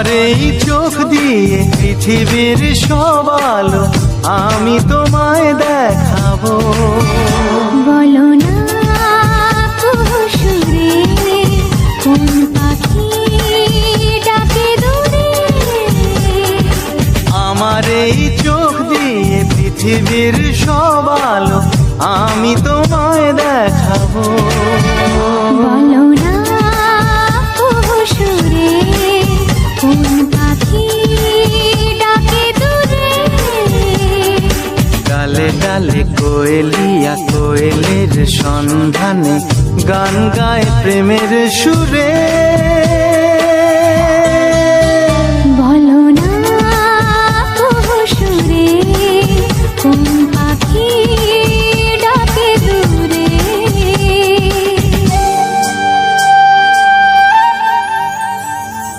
আমার এই চোখ দিয়ে পৃথিবীর সব আলো আমি তোমায় দেখাবো। বলো না সুরে কোন পাখি ডাকে দূরে। আমার এই চোখ দিয়ে পৃথিবীর সব আলো আমি তোমায় দেখাবো। বলো না সুরে কোন পাখি ডাকে দূরে। ডালে ডালে কোয়েলিয়া কোয়েলের সন্ধানে গান গায় প্রেমের সুরে।